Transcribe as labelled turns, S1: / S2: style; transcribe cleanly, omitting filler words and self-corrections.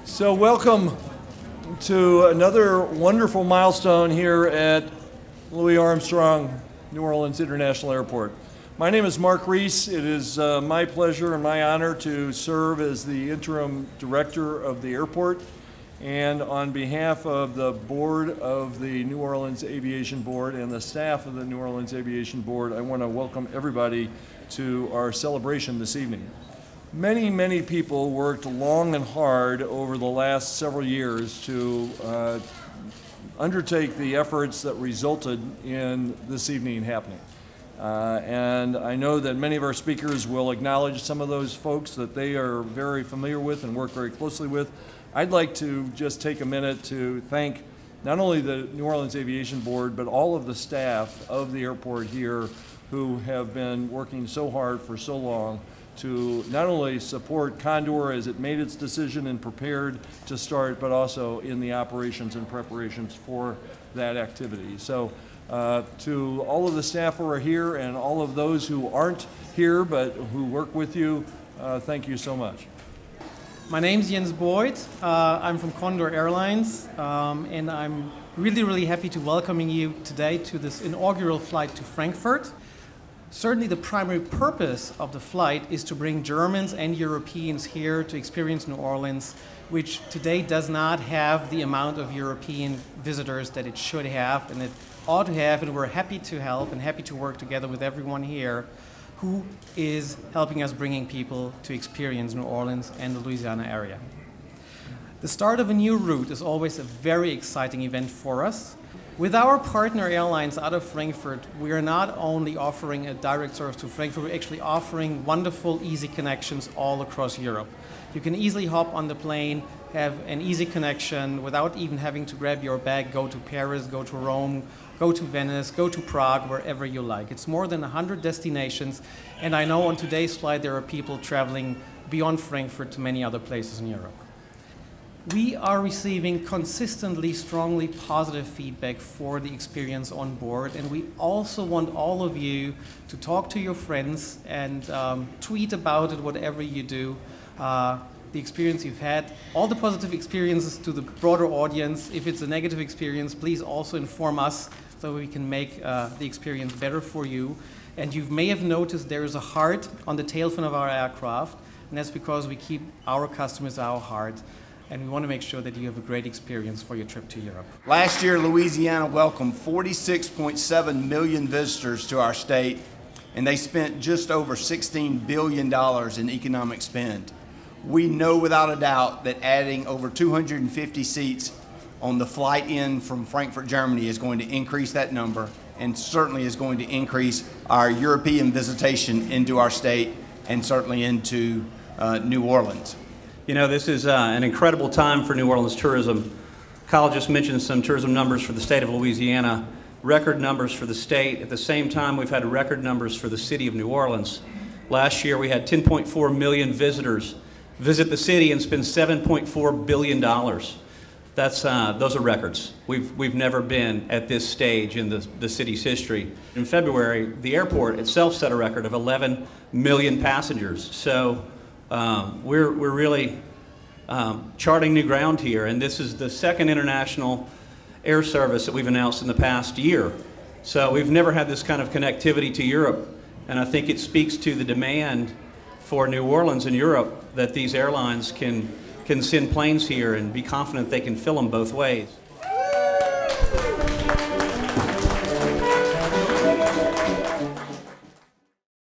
S1: So welcome to another wonderful milestone here at Louis Armstrong New Orleans International Airport. My name is Mark Reese. It is my pleasure and my honor to serve as the interim director of the airport. And on behalf of the board of the New Orleans Aviation Board and the staff of the New Orleans Aviation Board, I want to welcome everybody to our celebration this evening. Many people worked long and hard over the last several years to undertake the efforts that resulted in this evening happening. And I know that many of our speakers will acknowledge some of those folks that they are very familiar with and work very closely with. I'd like to just take a minute to thank not only the New Orleans Aviation Board, but all of the staff of the airport here who have been working so hard for so long to not only support Condor as it made its decision and prepared to start, but also in the operations and preparations for that activity. So to all of the staff who are here and all of those who aren't here but who work with you, thank you so much.
S2: My name's Jens Boyd. I'm from Condor Airlines, and I'm really happy to welcoming you today to this inaugural flight to Frankfurt. Certainly the primary purpose of the flight is to bring Germans and Europeans here to experience New Orleans, which today does not have the amount of European visitors that it should have and it ought to have, and we're happy to help and happy to work together with everyone here who is helping us bringing people to experience New Orleans and the Louisiana area. The start of a new route is always a very exciting event for us. With our partner airlines out of Frankfurt, we are not only offering a direct service to Frankfurt, we're actually offering wonderful, easy connections all across Europe. You can easily hop on the plane, have an easy connection without even having to grab your bag, go to Paris, go to Rome, go to Venice, go to Prague, wherever you like. It's more than 100 destinations, and I know on today's flight there are people traveling beyond Frankfurt to many other places in Europe. We are receiving consistently, strongly positive feedback for the experience on board, and we also want all of you to talk to your friends and tweet about it, whatever you do, the experience you've had, all the positive experiences to the broader audience. If it's a negative experience, please also inform us so we can make the experience better for you. And you may have noticed there is a heart on the tail fin of our aircraft, and that's because we keep our customers our heart. And we want to make sure that you have a great experience for your trip to Europe.
S3: Last year, Louisiana welcomed 46.7 million visitors to our state, and they spent just over $16 billion in economic spend. We know without a doubt that adding over 250 seats on the flight in from Frankfurt, Germany is going to increase that number and certainly is going to increase our European visitation into our state and certainly into New Orleans.
S4: You know, this is an incredible time for New Orleans tourism. Kyle just mentioned some tourism numbers for the state of Louisiana, record numbers for the state. At the same time, we've had record numbers for the city of New Orleans. Last year, we had 10.4 million visitors visit the city and spend $7.4 billion. Those are records. We've never been at this stage in the city's history. In February, the airport itself set a record of 11 million passengers. So we're really charting new ground here, and this is the second international air service that we've announced in the past year. So we've never had this kind of connectivity to Europe, and I think it speaks to the demand for New Orleans and Europe that these airlines can send planes here and be confident they can fill them both ways.